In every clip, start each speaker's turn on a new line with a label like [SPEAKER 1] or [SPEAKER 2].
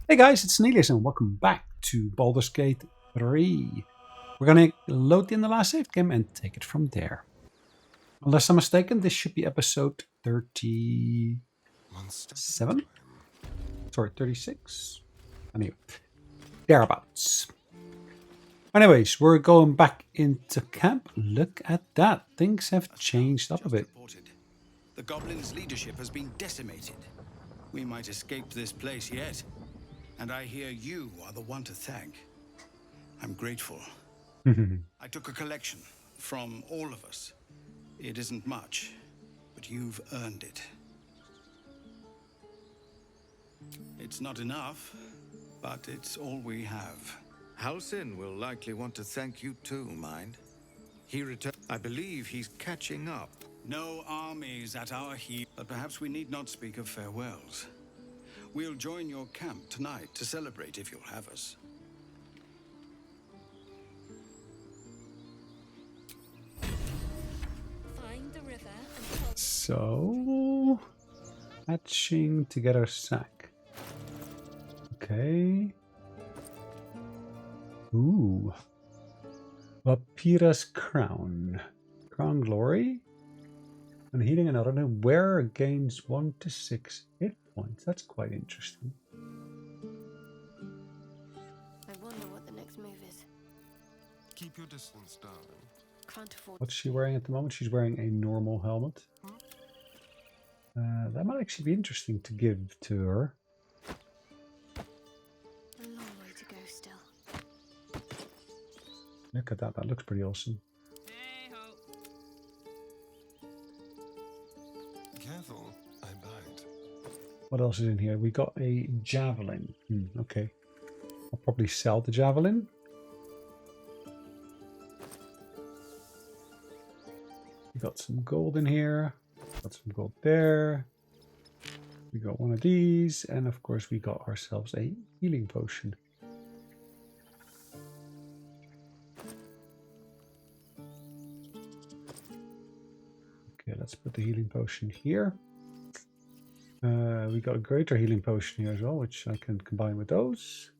[SPEAKER 1] Hey guys, it's Sonelias and welcome back to Baldur Gate 3. We're going to load in the last save game and take it from there. Unless I'm mistaken, this should be episode 37? Sorry, 36? Anyway, thereabouts. Anyways, we're going back into camp. Look at that. Things have changed up a bit.
[SPEAKER 2] The goblins' leadership has been decimated. We might escape this place yet. And I hear you are the one to thank. I'm grateful. I took a collection from all of us. It isn't much, but you've earned it. It's not enough, but it's all we have.
[SPEAKER 3] Halsin will likely want to thank you too, mind. He returned. I believe he's catching up.
[SPEAKER 2] No armies at our heel, but perhaps we need not speak of farewells. We'll join your camp tonight to celebrate if you'll have us.
[SPEAKER 4] Find the river and
[SPEAKER 1] So, matching together sack. Okay. Ooh. Vapira's crown. Crown glory. And healing another new wearer gains 1 to 6 hit points. That's quite interesting.
[SPEAKER 4] I wonder what the next move is.
[SPEAKER 5] Keep your distance, darling.
[SPEAKER 4] Can't afford.
[SPEAKER 1] What's she wearing at the moment? She's wearing a normal helmet. That might actually be interesting to give to her.
[SPEAKER 4] A long way to go still.
[SPEAKER 1] Look at that. That looks pretty awesome.
[SPEAKER 5] Careful, I bite.
[SPEAKER 1] What else is in here? We got a javelin. Okay. I'll probably sell the javelin. We got some gold in here. Got some gold there. We got one of these. And of course we got ourselves a healing potion. Okay, let's put the healing potion here. We got a greater healing potion here as well, which I can combine with those.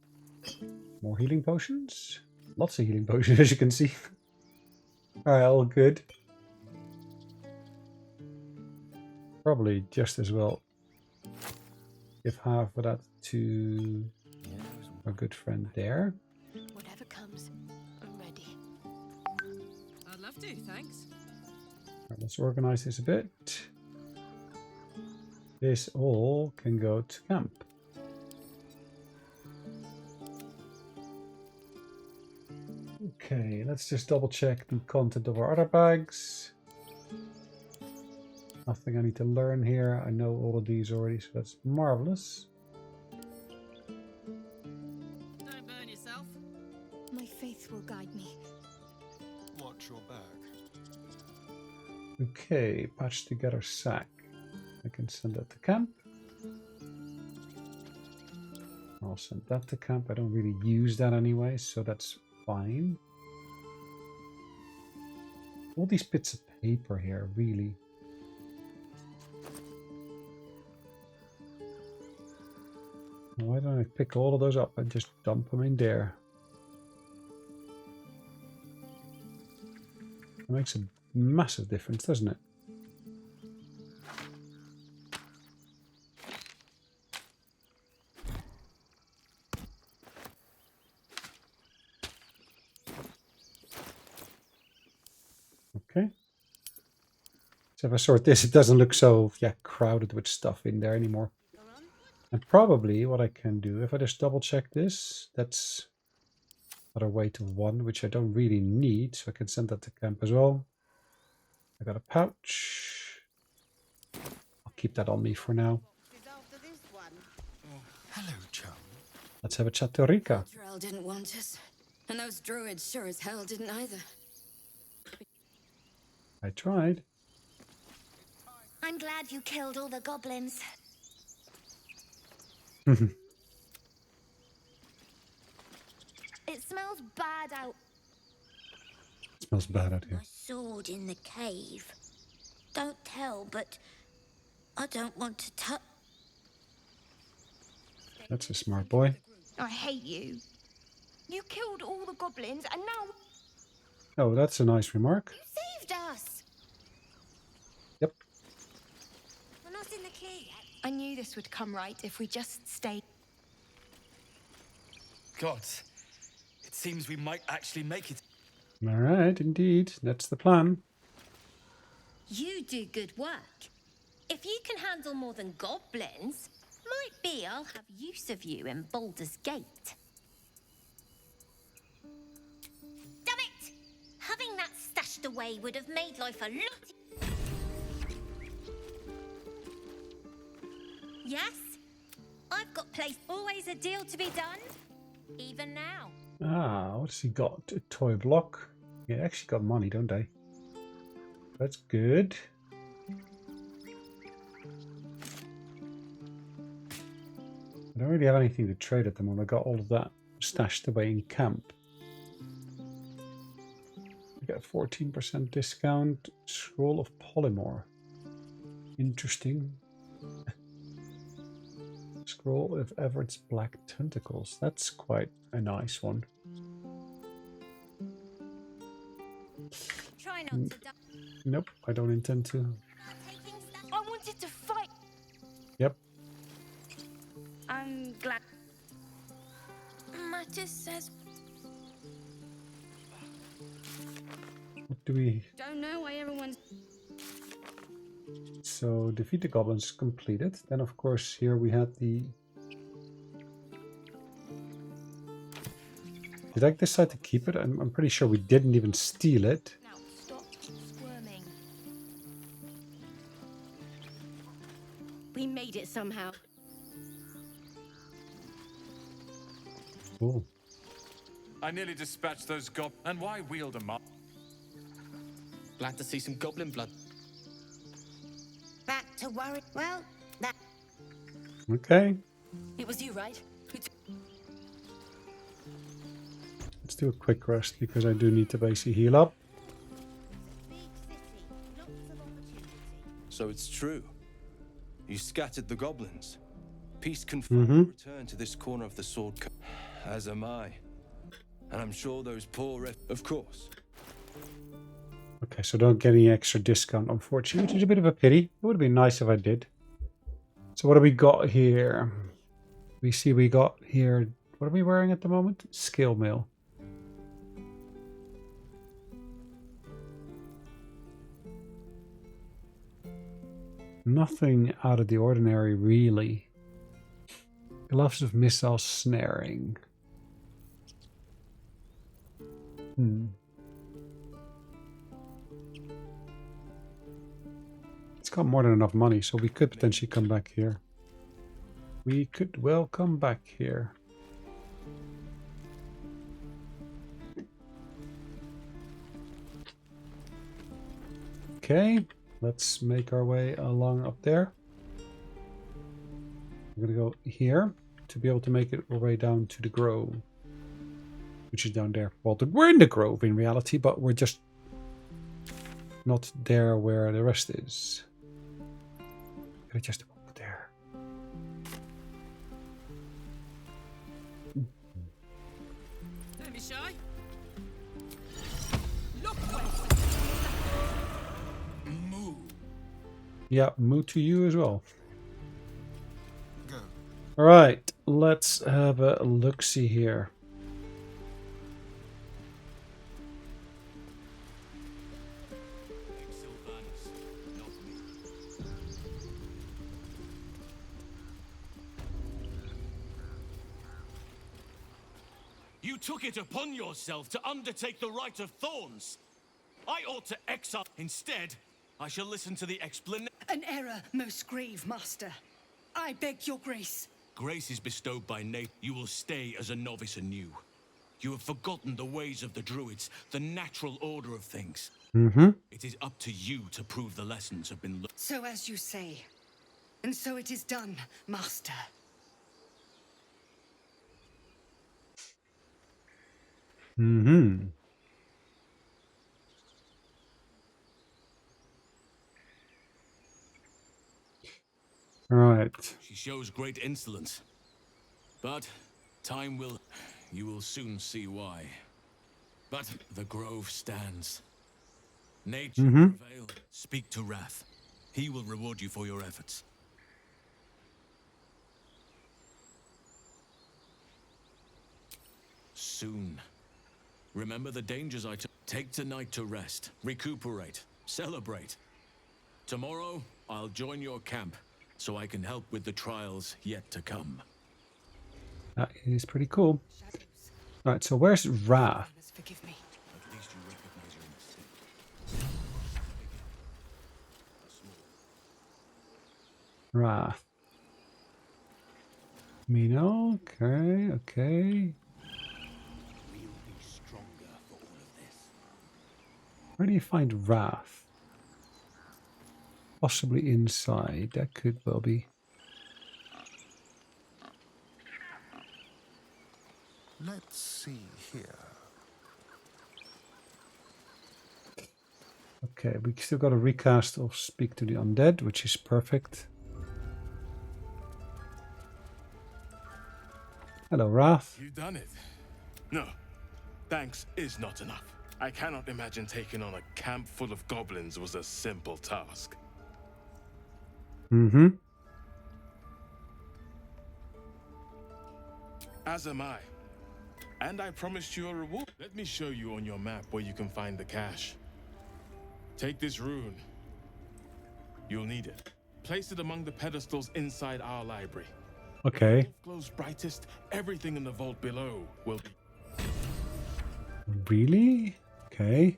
[SPEAKER 1] More healing potions. Lots of healing potions, as you can see. Alright, all good. Probably just as well give half of that to our good friend there.
[SPEAKER 4] Whatever comes, I'm ready.
[SPEAKER 6] I'd love to, thanks.
[SPEAKER 1] Right, let's organize this a bit. This all can go to camp. Okay, let's just double check the content of our other bags. Nothing I need to learn here. I know all of these already, so that's marvelous.
[SPEAKER 6] Don't burn yourself.
[SPEAKER 4] My faith will guide me.
[SPEAKER 5] Watch your back.
[SPEAKER 1] Okay, patch together sack. I can send that to camp. I'll send that to camp. I don't really use that anyway, so that's fine. All these bits of paper here, really. Why don't I pick all of those up and just dump them in there? It makes a massive difference, doesn't it? Okay. So if I sort this, it doesn't look so crowded with stuff in there anymore. And probably what I can do, if I just double check this, that's another weight of 1, which I don't really need, so I can send that to camp as well. I got a pouch. I'll keep that on me for now.
[SPEAKER 5] Hello, chum.
[SPEAKER 1] Let's have a chat to Rika.
[SPEAKER 4] Drell didn't want us, and those druids sure as hell didn't either.
[SPEAKER 1] I tried.
[SPEAKER 7] I'm glad you killed all the goblins. It smells bad out.
[SPEAKER 1] Smells bad out here.
[SPEAKER 7] My sword in the cave. Don't tell, but I don't want to touch.
[SPEAKER 1] That's a smart boy.
[SPEAKER 7] I hate you. You killed all the goblins and now
[SPEAKER 1] Oh, that's a nice remark.
[SPEAKER 7] you saved us.
[SPEAKER 1] Yep.
[SPEAKER 7] We're not in the clear yet. I knew this would come right if we just stayed.
[SPEAKER 8] God, it seems we might actually make it.
[SPEAKER 1] All right, indeed. That's the plan.
[SPEAKER 9] You do good work. If you can handle more than goblins, might be I'll have use of you in Baldur's Gate. Damn it! Having that stashed away would have made life a lot. Yes, I've got place. Always a deal to be done, even now.
[SPEAKER 1] Ah, what's he got? A toy block. Yeah, actually got money, don't they? That's good. I don't really have anything to trade at the moment. I got all of that stashed away in camp. I get 14% discount. Scroll of Polymorph. Interesting. Scroll of Everett's Black Tentacles. That's quite a nice one.
[SPEAKER 9] Try not to die.
[SPEAKER 1] Nope, I don't intend to.
[SPEAKER 7] I wanted to fight.
[SPEAKER 1] Yep.
[SPEAKER 7] I'm glad. Mattis says.
[SPEAKER 1] What do we...
[SPEAKER 6] Don't know why everyone's.
[SPEAKER 1] So, defeat the goblins completed. Then, of course, here we had the... Did I decide to keep it? I'm pretty sure we didn't even steal it.
[SPEAKER 7] Now stop squirming.
[SPEAKER 6] We made it somehow.
[SPEAKER 1] Cool.
[SPEAKER 8] I nearly dispatched those and why wield them up? Glad to see some goblin blood.
[SPEAKER 9] Back to worry. Well, that.
[SPEAKER 1] Okay.
[SPEAKER 6] It was you, right?
[SPEAKER 1] Let's do a quick rest because I do need to basically heal up.
[SPEAKER 9] Big city, lots of opportunity.
[SPEAKER 10] So it's true. You scattered the goblins. Peace confirmed your return to this corner of the sword. As am I. And I'm sure those poor of course.
[SPEAKER 1] Okay, so don't get any extra discount, unfortunately, which is a bit of a pity. It would have been nice if I did. So what do we got here? We see we got here... What are we wearing at the moment? Scale mail. Nothing out of the ordinary, really. Gloves of missile snaring. It's got more than enough money, so we could potentially come back here. We could well come back here. Okay, let's make our way along up there. We're gonna go here to be able to make it our way down to the Grove, which is down there. Well, we're in the Grove in reality, but we're just not there where the rest is. Gotta just walk there.
[SPEAKER 6] Don't be shy. Look where.
[SPEAKER 8] Moo.
[SPEAKER 1] Yeah, moo to you as well.
[SPEAKER 5] Go.
[SPEAKER 1] All right, let's have a look-see here.
[SPEAKER 11] You took it upon yourself to undertake the Rite of Thorns. I ought to exile. Instead, I shall listen to the explanation.
[SPEAKER 6] An error, most grave master. I beg your grace.
[SPEAKER 11] Grace is bestowed by Nate. You will stay as a novice anew. You have forgotten the ways of the druids, the natural order of things. It is up to you to prove the lessons have been learned.
[SPEAKER 6] So as you say. And so it is done, master.
[SPEAKER 1] All right.
[SPEAKER 11] She shows great insolence. But time will... You will soon see why. But the grove stands. Nature prevail. Speak to Wrath. He will reward you for your efforts. Soon. Remember the dangers I took. Take tonight to rest, recuperate, celebrate. Tomorrow, I'll join your camp, so I can help with the trials yet to come.
[SPEAKER 1] That is pretty cool. Right, so where's Wrath?
[SPEAKER 6] Forgive me.
[SPEAKER 11] At least you recognize your mistake.
[SPEAKER 1] Wrath. Mino, okay, okay.
[SPEAKER 11] We'll be stronger for all of this.
[SPEAKER 1] Where do you find Wrath? Possibly inside. That could well be.
[SPEAKER 5] Let's see here.
[SPEAKER 1] Okay, we still got a recast of Speak to the Undead, which is perfect. Hello, Wrath.
[SPEAKER 12] You've done it. No, thanks is not enough. I cannot imagine taking on a camp full of goblins was a simple task.
[SPEAKER 1] Mm-hmm.
[SPEAKER 12] As am I. And I promised you a reward. Let me show you on your map where you can find the cache. Take this rune. You'll need it. Place it among the pedestals inside our library.
[SPEAKER 1] Okay.
[SPEAKER 12] If the glows brightest, everything in the vault below will be.
[SPEAKER 1] Really? Okay.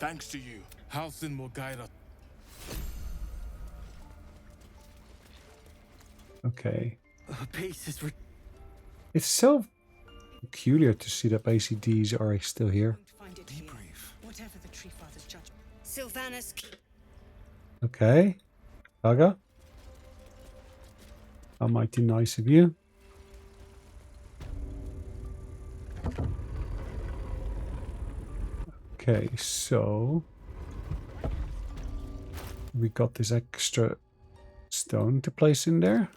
[SPEAKER 12] Thanks to you, Halsin will guide us.
[SPEAKER 1] Okay.
[SPEAKER 2] Peace is...
[SPEAKER 1] It's so peculiar to see that ACDs are still here.
[SPEAKER 6] Find it here. Whatever the Tree Father's judgment.
[SPEAKER 4] Sylvanas.
[SPEAKER 1] Okay. Gaga. How mighty nice of you. Okay, so we got this extra stone to place in there.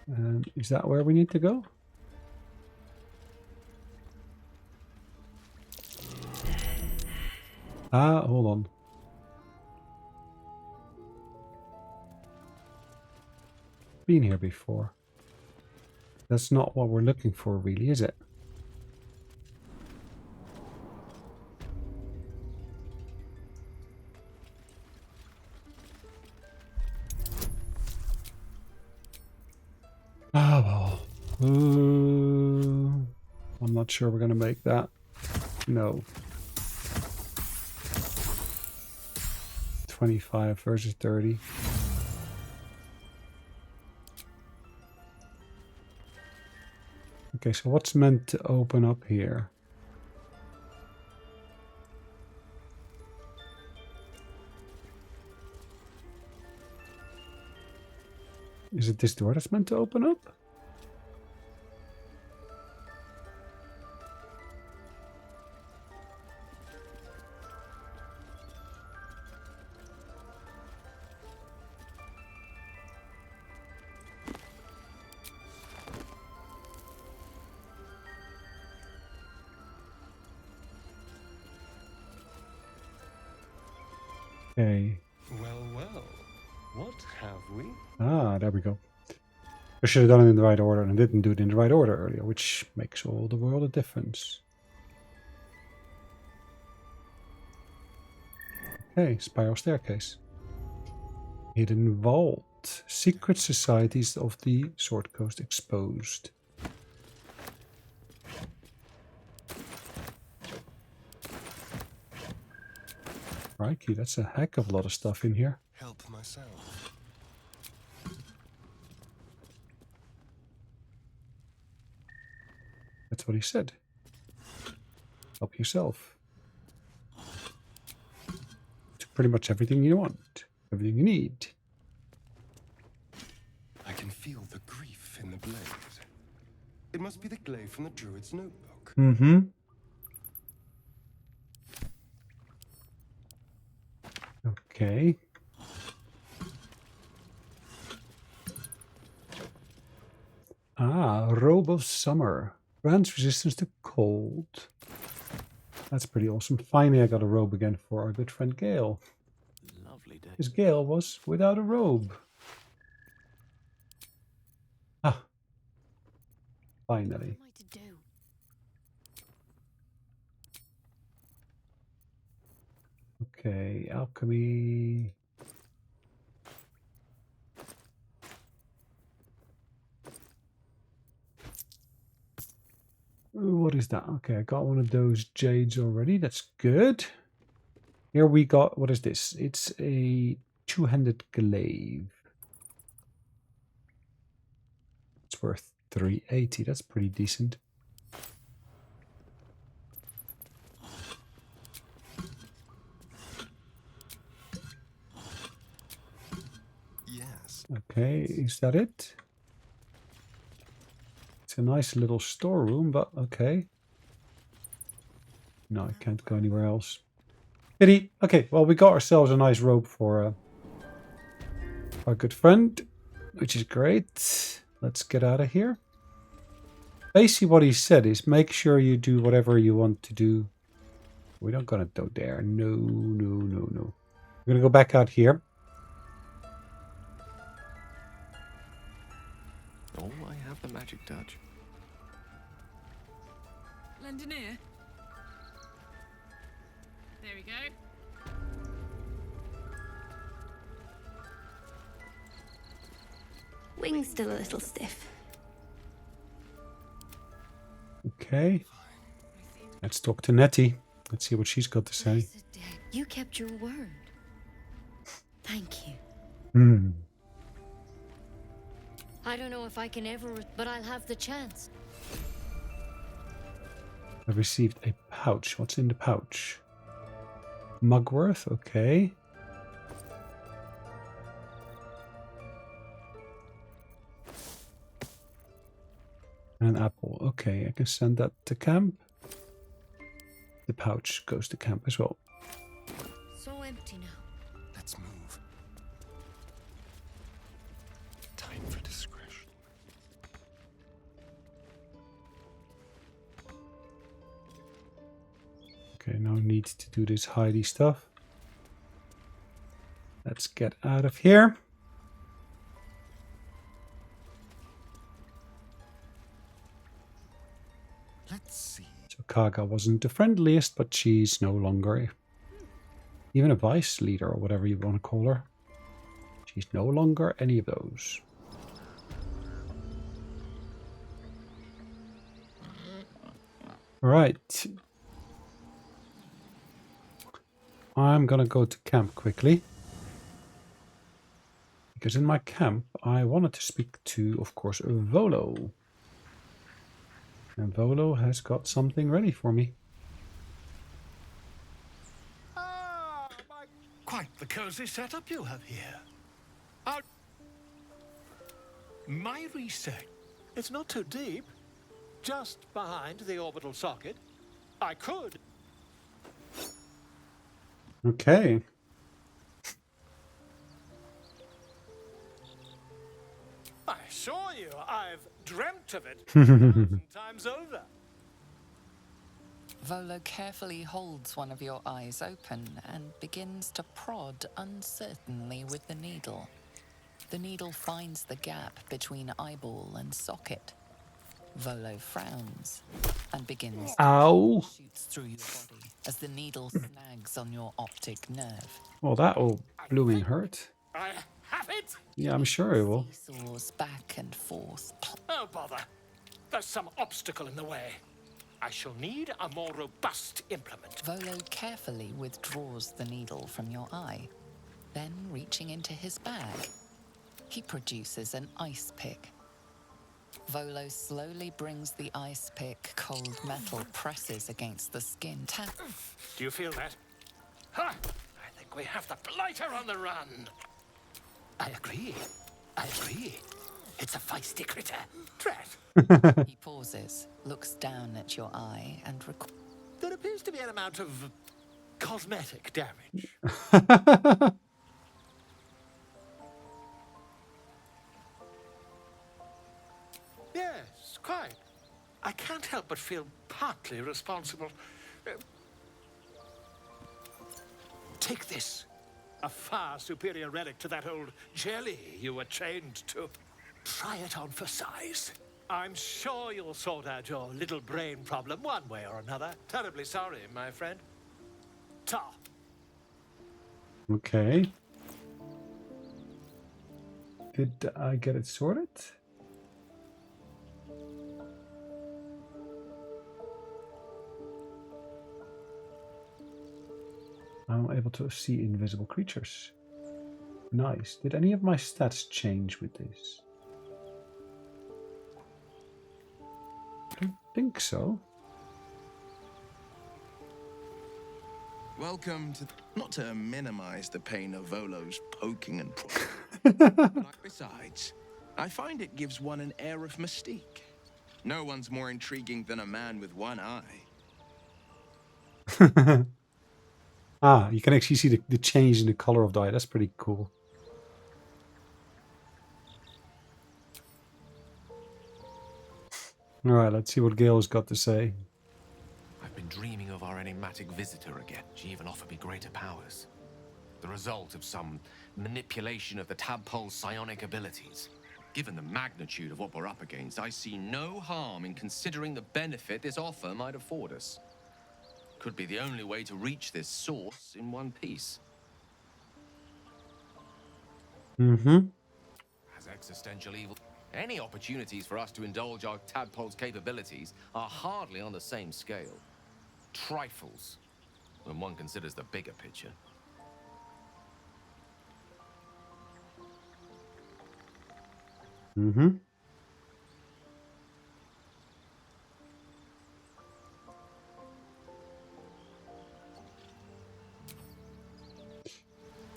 [SPEAKER 1] And is that where we need to go? Ah, hold on. Been here before. That's not what we're looking for, really, is it? Ah, well. I'm not sure we're going to make that. No. 25 versus 30. Okay, so what's meant to open up here? Is it this door that's meant to open up? Okay.
[SPEAKER 10] Well, well. What have we?
[SPEAKER 1] Ah, there we go. I should have done it in the right order, and I didn't do it in the right order earlier, which makes all the world a difference. Okay, spiral staircase. Hidden vault. Secret societies of the Sword Coast exposed. Crikey, that's a heck of a lot of stuff in here.
[SPEAKER 5] Help myself.
[SPEAKER 1] That's what he said. Help yourself. It's pretty much everything you want. Everything you need.
[SPEAKER 5] I can feel the grief in the blade. It must be the glaive from the druid's notebook.
[SPEAKER 1] Mm-hmm. Okay. Ah, Robe of Summer. Grants resistance to cold. That's pretty awesome. Finally, I got a robe again for our good friend Gale.
[SPEAKER 11] Lovely day.
[SPEAKER 1] Because Gale was without a robe. Ah. Finally.
[SPEAKER 4] What am I to do?
[SPEAKER 1] Okay, alchemy. Ooh, what is that? Okay, I got one of those jades already. That's good. Here we got, what is this? It's a two-handed glaive. It's worth 380. That's pretty decent.
[SPEAKER 5] Yes.
[SPEAKER 1] Okay, is that it? It's a nice little storeroom, but okay. No, I can't go anywhere else. Pity. Okay, well, we got ourselves a nice robe for our good friend, which is great. Let's get out of here. Basically, what he said is make sure you do whatever you want to do. We're not gonna go there. No, no, no, no. We're gonna go back out here.
[SPEAKER 10] Oh, I have the magic touch.
[SPEAKER 6] Lend an ear. There we go.
[SPEAKER 4] Wing's still a little stiff.
[SPEAKER 1] Okay. Let's talk to Nettie. Let's see what she's got to say.
[SPEAKER 4] You kept your word. Thank you.
[SPEAKER 1] Hmm.
[SPEAKER 4] I don't know if I can ever, but I'll have the chance.
[SPEAKER 1] I received a pouch. What's in the pouch? Mugworth, okay. And an apple. Okay, I can send that to camp. The pouch goes to camp as well.
[SPEAKER 4] So empty now.
[SPEAKER 5] Let's move. Time for discretion.
[SPEAKER 1] Okay, no need to do this hidey stuff. Let's get out of here.
[SPEAKER 5] Let's see.
[SPEAKER 1] So Kaga wasn't the friendliest, but she's no longer even a vice leader or whatever you want to call her. She's no longer any of those. Right. I'm gonna go to camp quickly. Because in my camp, I wanted to speak to, of course, Volo. And Volo has got something ready for me.
[SPEAKER 11] Quite the cozy setup you have here. My research. It's not too deep. Just behind the orbital socket. I could.
[SPEAKER 1] Okay.
[SPEAKER 11] I assure you, I've dreamt of it 1,000 times over.
[SPEAKER 13] Volo carefully holds one of your eyes open and begins to prod uncertainly with the needle. The needle finds the gap between eyeball and socket. Volo frowns and begins
[SPEAKER 1] Ow.
[SPEAKER 13] to shoot through your body as the needle snags on your optic nerve.
[SPEAKER 1] Well, that'll blooming hurt.
[SPEAKER 11] I have it!
[SPEAKER 1] Yeah, I'm sure it will.
[SPEAKER 13] Seesaws back and forth.
[SPEAKER 11] Oh, bother. There's some obstacle in the way. I shall need a more robust implement.
[SPEAKER 13] Volo carefully withdraws the needle from your eye. Then, reaching into his bag, he produces an ice pick. Volo slowly brings the ice pick. Cold metal presses against the skin. Tap.
[SPEAKER 11] Do you feel that? Ha! I think we have the blighter on the run. I agree.
[SPEAKER 14] It's a feisty critter. Tret.
[SPEAKER 13] He pauses, looks down at your eye, and
[SPEAKER 14] There appears to be an amount of cosmetic damage. Yes, quite. I can't help but feel partly responsible. Take this. A far superior relic to that old jelly you were chained to. Try it on for size. I'm sure you'll sort out your little brain problem one way or another. Terribly sorry, my friend. Ta.
[SPEAKER 1] Okay. Did I get it sorted? I'm able to see invisible creatures. Nice. Did any of my stats change with this? I don't think so.
[SPEAKER 15] Welcome to... Not to minimize the pain of Volo's poking and prodding. Besides, I find it gives one an air of mystique. No one's more intriguing than a man with one eye.
[SPEAKER 1] Ah, you can actually see the change in the color of the eye. That's pretty cool. Alright, let's see what Gale's got to say.
[SPEAKER 11] I've been dreaming of our enigmatic visitor again. She even offered me greater powers. The result of some manipulation of the tadpole's psionic abilities. Given the magnitude of what we're up against, I see no harm in considering the benefit this offer might afford us. Could be the only way to reach this source in one piece. As existential evil, any opportunities for us to indulge our tadpole's capabilities are hardly on the same scale. Trifles, when one considers the bigger picture.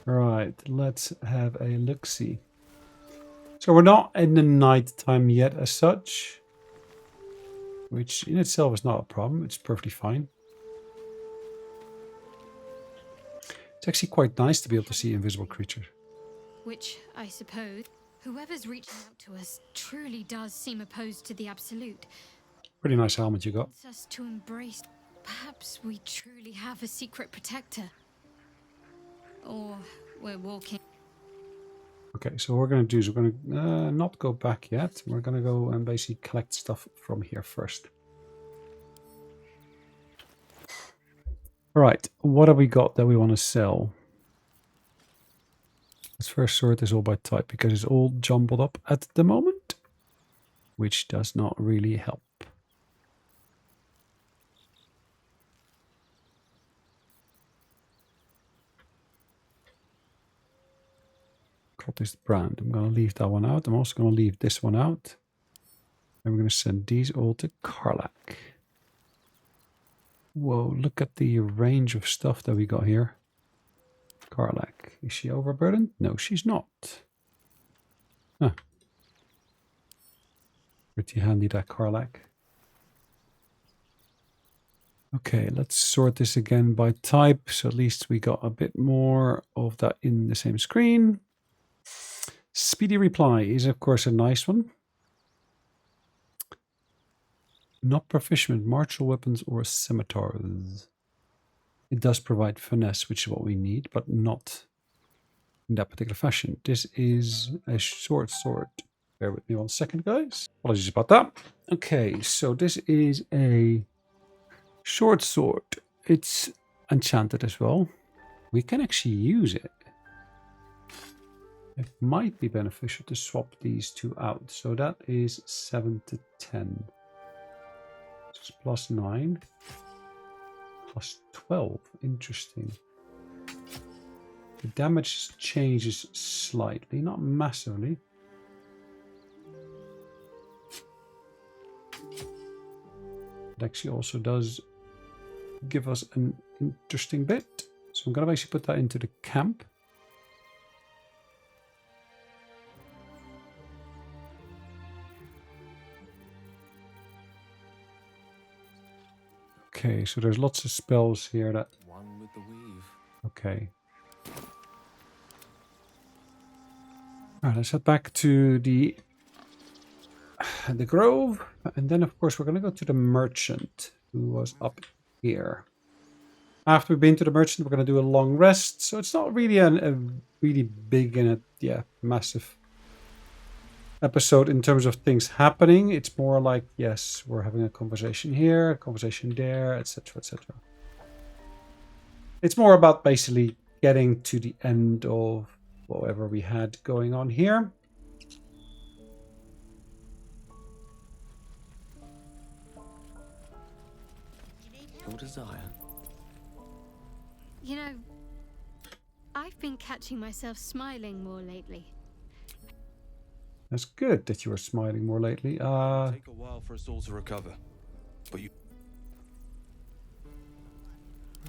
[SPEAKER 1] Right, let's have a look-see. So we're not in the night time yet as such, which in itself is not a problem. It's perfectly fine. It's actually quite nice to be able to see invisible creatures.
[SPEAKER 7] Which, I suppose, whoever's reaching out to us truly does seem opposed to the absolute.
[SPEAKER 1] Pretty nice helmet you got.
[SPEAKER 7] Wants us to embrace. Perhaps we truly have a secret protector. Or we're walking.
[SPEAKER 1] Okay, so what we're going to do is we're going to not go back yet. We're going to go and basically collect stuff from here first. All right, what have we got that we want to sell? Let's first sort this all by type because it's all jumbled up at the moment, which does not really help. Cultist brand. I'm going to leave that one out. I'm also going to leave this one out. And we're going to send these all to Karlach. Whoa, look at the range of stuff that we got here. Karlach. Is she overburdened? No, she's not. Huh. Pretty handy, that Karlach. Okay, let's sort this again by type. So at least we got a bit more of that in the same screen. Speedy reply is, of course, a nice one. Not proficient with martial weapons or scimitars. It does provide finesse, which is what we need, but not in that particular fashion. This is a short sword. Bear with me 1 second, guys. Apologies about that. Okay, so this is a short sword. It's enchanted as well. We can actually use it. It might be beneficial to swap these two out. So that is 7 to 10. It's plus 9. Plus 12. Interesting. The damage changes slightly, not massively. It actually also does give us an interesting bit. So I'm going to basically put that into the camp. Okay, so there's lots of spells here that...
[SPEAKER 10] One with the weave.
[SPEAKER 1] Okay. Alright, let's head back to the grove. And then, of course, we're going to go to the merchant who was up here. After we've been to the merchant, we're going to do a long rest. So it's not really a really big and massive episode in terms of things happening. It's more like, yes, we're having a conversation here, a conversation there, etc., etc. It's more about basically getting to the end of whatever we had going on here.
[SPEAKER 10] Your desire.
[SPEAKER 7] You know, I've been catching myself smiling more lately.
[SPEAKER 1] That's good that you are smiling more lately.
[SPEAKER 10] It'll take a while for us all to recover, but you...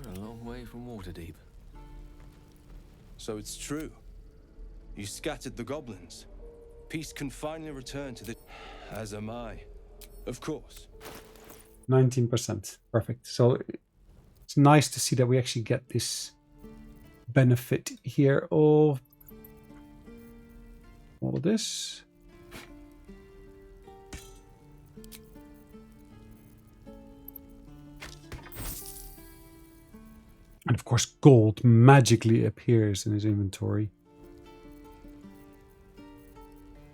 [SPEAKER 10] We're a long way from Waterdeep. So it's true. You scattered the goblins. Peace can finally return to the... As am I. Of course.
[SPEAKER 1] 19%. Perfect. So it's nice to see that we actually get this benefit here of all of this. And of course, gold magically appears in his inventory.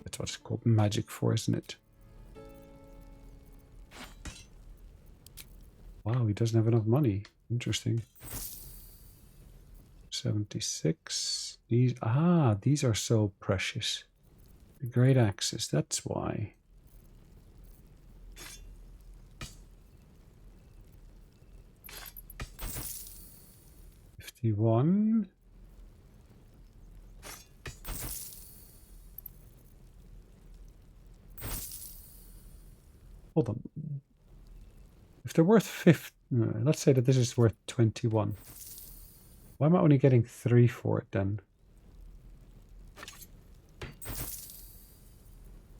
[SPEAKER 1] That's what it's called magic for, isn't it? Wow, he doesn't have enough money. Interesting. 76. These are so precious. The great axes, that's why. $51. Hold on. If they're worth 50, let's say that this is worth 21. Why am I only getting 3 for it then?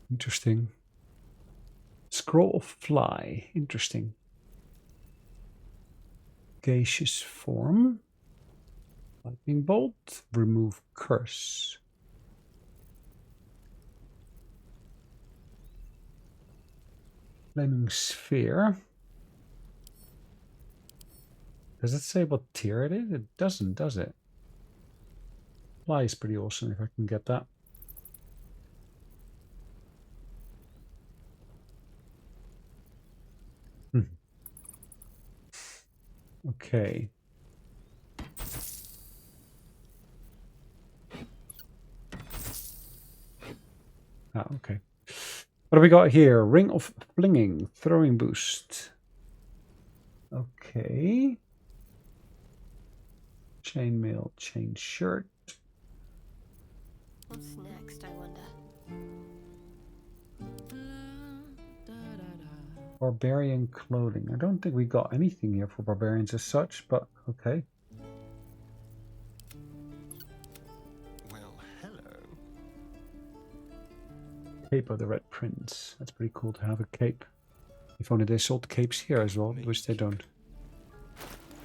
[SPEAKER 1] Interesting. Scroll of Fly. Interesting. Gaseous form. Lightning bolt. Remove curse. Flaming sphere. Does it say what tier it is? It doesn't, does it? Fly is pretty awesome if I can get that. Okay. Okay. What have we got here? Ring of Flinging, throwing boost. Okay. Chainmail, chain shirt.
[SPEAKER 7] What's next, I wonder?
[SPEAKER 1] Barbarian clothing. I don't think we got anything here for barbarians as such, but okay.
[SPEAKER 5] Well, hello.
[SPEAKER 1] Cape of the Red Prince. That's pretty cool to have a cape. If only they sold capes here as well, which they don't.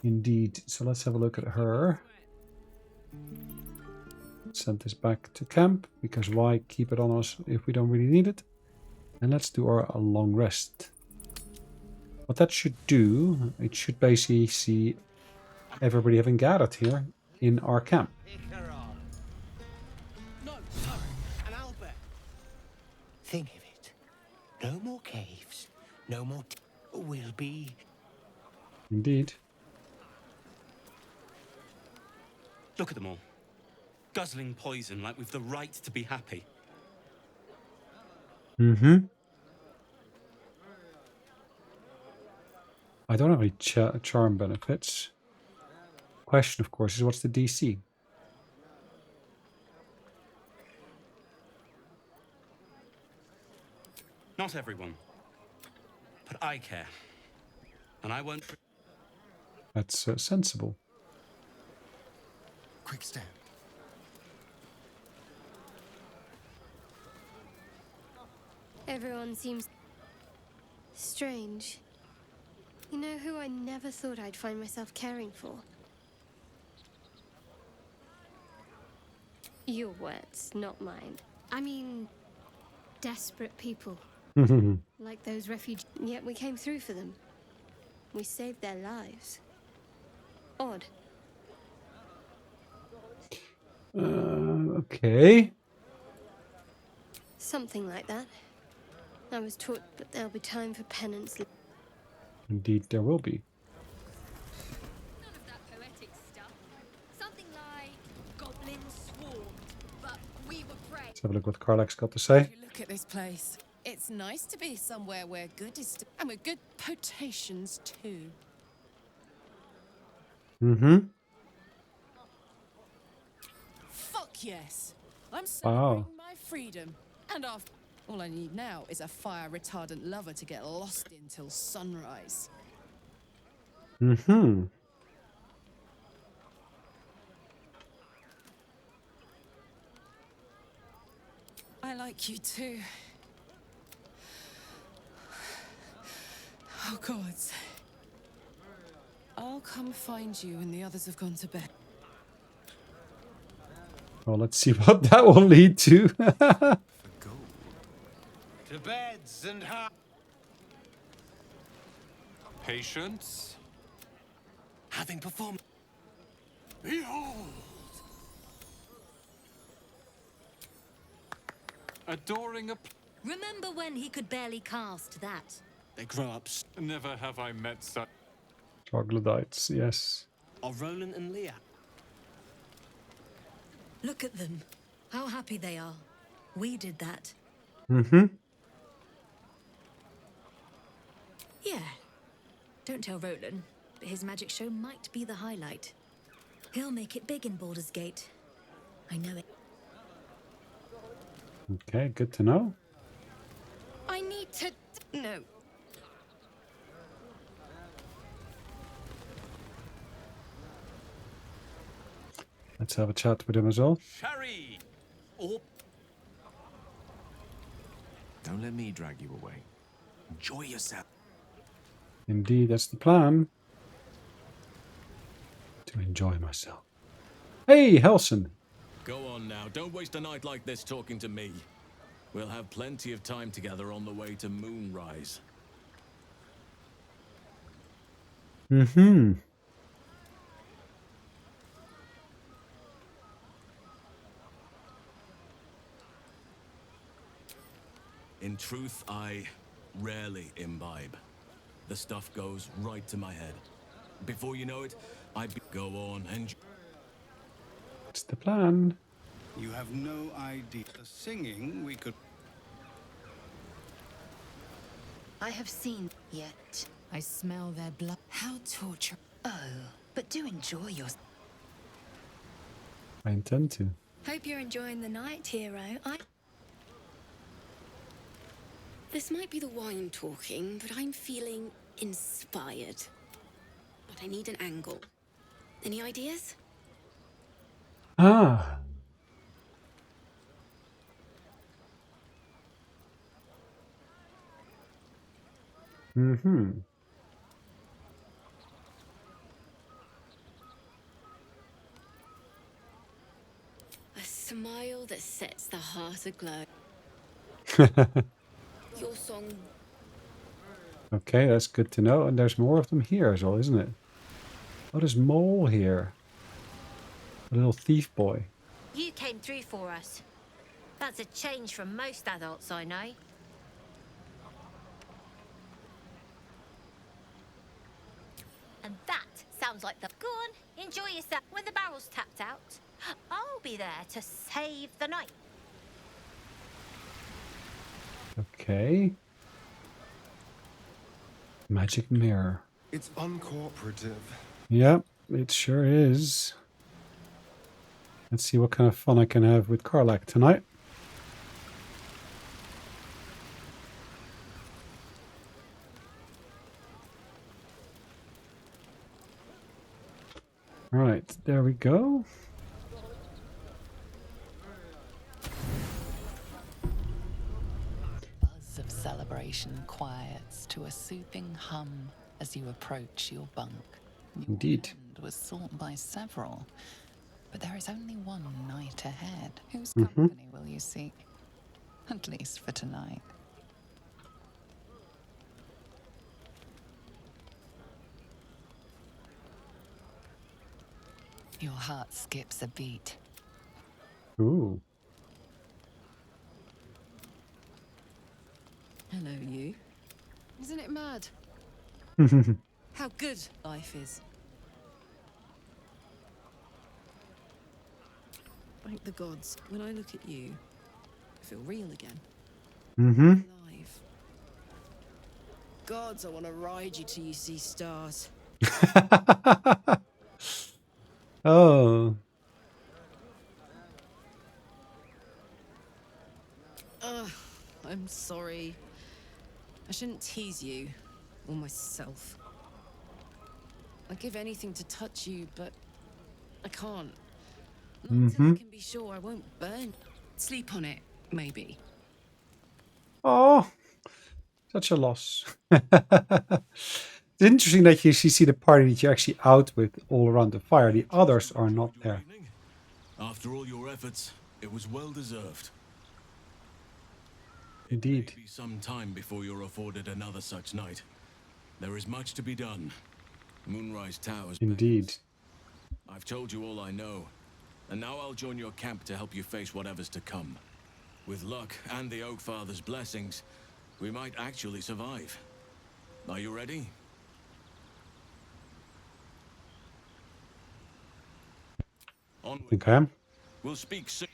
[SPEAKER 1] Indeed. So let's have a look at her. Send this back to camp, because why keep it on us if we don't really need it? And let's do our long rest. What that should do, it should basically see everybody having gathered here in our camp.
[SPEAKER 14] No, sorry, an Albert.
[SPEAKER 16] Think of it. No more caves. No more... We'll be...
[SPEAKER 1] Indeed.
[SPEAKER 11] Look at them all. Guzzling poison like we've the right to be happy.
[SPEAKER 1] Mm-hmm. I don't have any charm benefits. Question, of course, is what's the DC?
[SPEAKER 11] Not everyone. But I care. And I won't...
[SPEAKER 1] That's sensible.
[SPEAKER 5] Quick stand.
[SPEAKER 7] Everyone seems strange.
[SPEAKER 4] You know who I never thought I'd find myself caring for? Your words, not mine. I mean, desperate people. Like those refugees. Yet we came through for them. We saved their lives. Odd.
[SPEAKER 1] Okay.
[SPEAKER 4] Something like that. I was taught, but there'll be time for penance.
[SPEAKER 1] Indeed, there will be.
[SPEAKER 17] None of that poetic stuff. Something like goblins swarmed, but we were prey.
[SPEAKER 1] Let's have a look what Karlach's got to say.
[SPEAKER 18] Look at this place. It's nice to be somewhere where good is, and with good potations too. Fuck yes. I'm celebrating my freedom. And after all I need now is a fire retardant lover to get lost in till sunrise. I like you too. Oh gods. I'll come find you when the others have gone to bed.
[SPEAKER 1] Well, let's see what that will lead to.
[SPEAKER 14] To beds and
[SPEAKER 8] Patience.
[SPEAKER 14] having performed.
[SPEAKER 8] Behold! Adoring a...
[SPEAKER 17] Remember when he could barely cast that?
[SPEAKER 14] They grow up.
[SPEAKER 8] Never have I met such...
[SPEAKER 1] Troglodytes, yes.
[SPEAKER 14] Of Roland and Leah.
[SPEAKER 17] Look at them. How happy they are. We did that. Yeah. Don't tell Roland, but his magic show might be the highlight. He'll make it big in Baldur's Gate. I know it.
[SPEAKER 1] Okay, good to know.
[SPEAKER 4] I need to... No.
[SPEAKER 1] Let's have a chat with him as well.
[SPEAKER 14] Sherry! Or...
[SPEAKER 3] Don't let me drag you away.
[SPEAKER 14] Enjoy yourself.
[SPEAKER 1] Indeed, that's the plan. To enjoy myself. Hey, Halsin!
[SPEAKER 11] Go on now, don't waste a night like this talking to me. We'll have plenty of time together on the way to Moonrise. In truth, I rarely imbibe. The stuff goes right to my head. Before you know it, go on and...
[SPEAKER 1] What's the plan?
[SPEAKER 2] You have no idea. The singing we could...
[SPEAKER 19] I have seen yet.
[SPEAKER 17] I smell their blood.
[SPEAKER 19] How torture. Oh, but do enjoy your...
[SPEAKER 1] I intend to.
[SPEAKER 4] Hope you're enjoying the night, hero.
[SPEAKER 7] This might be the wine talking, but I'm feeling inspired. But I need an angle. Any ideas?
[SPEAKER 1] Ah.
[SPEAKER 7] A smile that sets the heart aglow. Your song.
[SPEAKER 1] Okay, that's good to know. And there's more of them here as well, isn't it? Oh, there's Mole here. A little thief boy.
[SPEAKER 9] You came through for us. That's a change from most adults I know. And that sounds like the... Go on, enjoy yourself. When the barrel's tapped out, I'll be there to save the night.
[SPEAKER 1] Okay. Magic mirror.
[SPEAKER 5] It's uncooperative.
[SPEAKER 1] Yep, it sure is. Let's see what kind of fun I can have with Karlach tonight. Right, there we go.
[SPEAKER 13] Buzz of celebration quiets to a soothing hum as you approach your bunk. Your
[SPEAKER 1] Indeed.
[SPEAKER 13] end was sought by several, but there is only one night ahead. Whose
[SPEAKER 1] Mm-hmm.
[SPEAKER 13] company will you seek? At least for tonight. Your heart skips a beat.
[SPEAKER 1] Ooh.
[SPEAKER 18] Hello, you. Isn't it mad? How good life is. Thank the gods. When I look at you, I feel real again.
[SPEAKER 1] Mm-hmm.
[SPEAKER 18] Alive. Gods, I want to ride you till you see stars.
[SPEAKER 1] Oh.
[SPEAKER 18] I'm sorry. I shouldn't tease you, or myself. I'd give anything to touch you, but I can't. Not until I can be sure I won't burn. Sleep on it, maybe.
[SPEAKER 1] Oh, such a loss. It's interesting that you see the party that you're actually out with all around the fire. The others are not there.
[SPEAKER 11] After all your efforts, it was well deserved.
[SPEAKER 1] Indeed.
[SPEAKER 11] It may be some time before you're afforded another such night. There is much to be done. Moonrise Towers.
[SPEAKER 1] Indeed.
[SPEAKER 11] I've told you all I know, and now I'll join your camp to help you face whatever's to come. With luck and the Oak Father's blessings, we might actually survive. Are you ready?
[SPEAKER 1] I think I am.
[SPEAKER 11] We'll speak soon.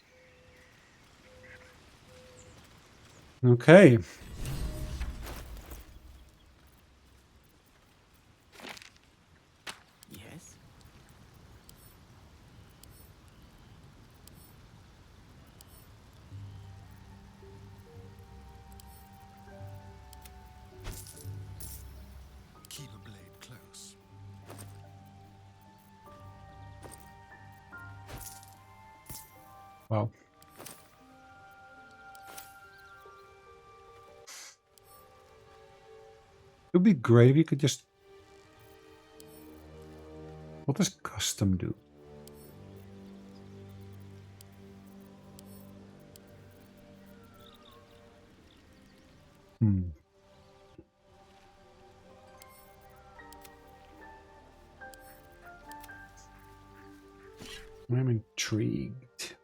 [SPEAKER 1] Okay.
[SPEAKER 18] Yes.
[SPEAKER 5] Keep a blade close.
[SPEAKER 1] Wow. It would be great if you could just... What does custom do? I'm intrigued.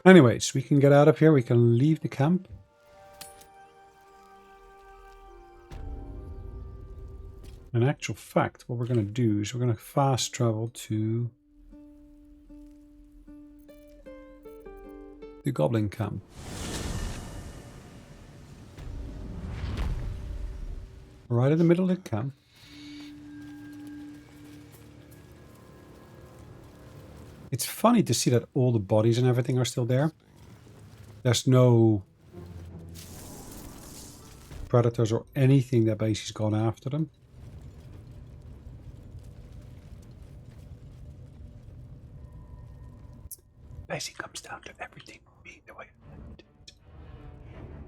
[SPEAKER 1] Anyways, we can get out of here. We can leave the camp. In actual fact, what we're going to do is we're going to fast travel to the goblin camp. Right in the middle of the camp. It's funny to see that all the bodies and everything are still there. There's no predators or anything that basically's gone after them. Basically comes down to everything being the way I left it.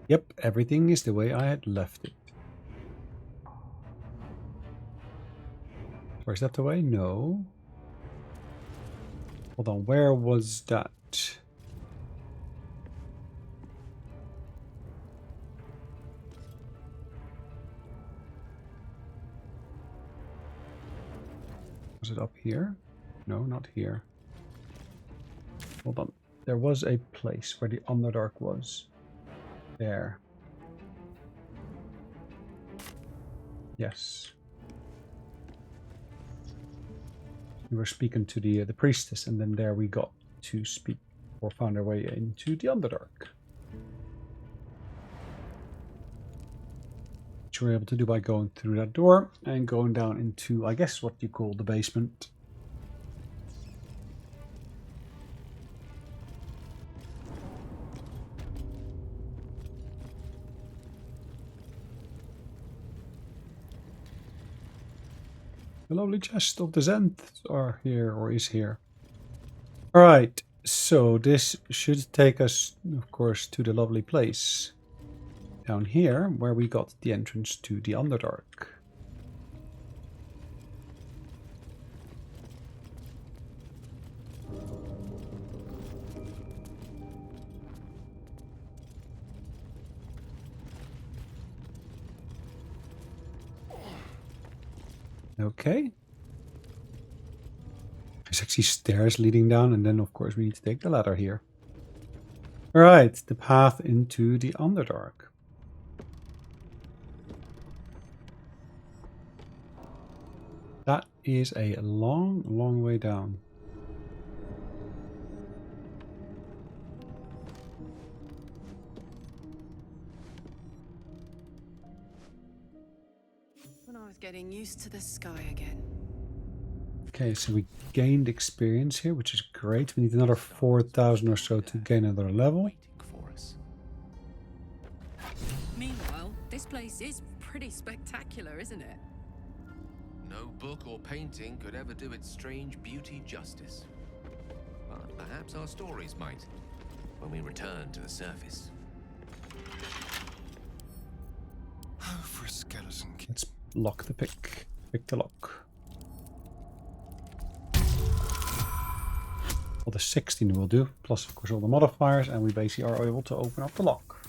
[SPEAKER 1] Yep, everything is the way I had left it. Or is that the way? No. Hold on, where was that? Was it up here? No, not here. Hold on. There was a place where the Underdark was. There. Yes. We were speaking to the priestess, and then there we got to speak or found our way into the Underdark. Which we were able to do by going through that door and going down into, I guess, what you call the basement. The lovely chest of the Zenth are here, or is here. Alright, so this should take us, of course, to the lovely place. down here where we got the entrance to the Underdark. Okay. There's actually stairs leading down, and then of course we need to take the ladder here. Alright, the path into the Underdark. That is a long, long way down.
[SPEAKER 18] When I was getting used to the sky again.
[SPEAKER 1] Okay, so we gained experience here, which is great. We need another 4,000 or so to gain another level.
[SPEAKER 18] Meanwhile, this place is pretty spectacular, isn't it?
[SPEAKER 20] No book or painting could ever do its strange beauty justice. But perhaps our stories might, when we return to the surface.
[SPEAKER 5] Oh, for a skeleton.
[SPEAKER 1] Let's lock the pick. Pick the lock. Well, the 16 will do, plus of course all the modifiers, and we basically are able to open up the lock.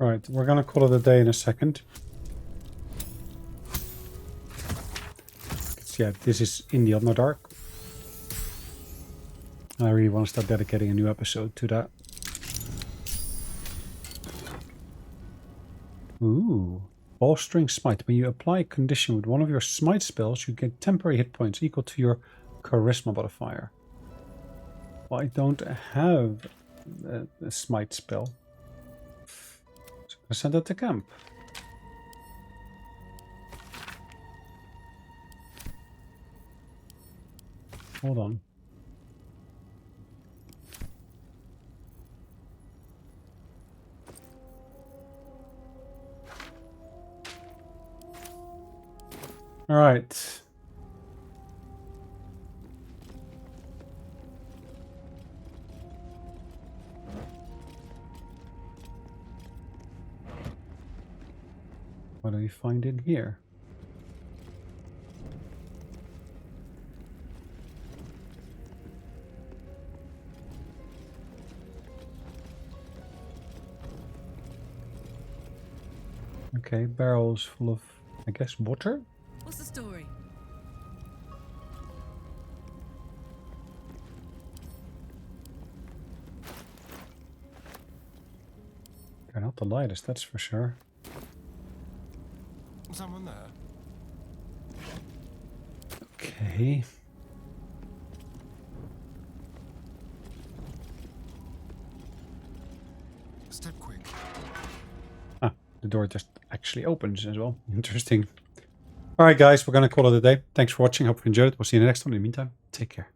[SPEAKER 1] Right, we're gonna call it a day in a second. Yeah, this is in the Underdark. I really want to start dedicating a new episode to that. Ooh. Bowstring Smite. When you apply a condition with one of your smite spells, you get temporary hit points equal to your charisma modifier. Well, I don't have a smite spell. Send that to camp. Hold on. All right. What do we find in here? Okay, barrels full of, I guess, water?
[SPEAKER 18] What's the story?
[SPEAKER 1] They're not the lightest, that's for sure.
[SPEAKER 5] Someone there?
[SPEAKER 1] Okay.
[SPEAKER 5] Step quick.
[SPEAKER 1] Ah, the door just actually opens as well. Interesting. Alright guys, we're gonna call it a day. Thanks for watching, hope you enjoyed it. We'll see you in the next one. In the meantime, take care.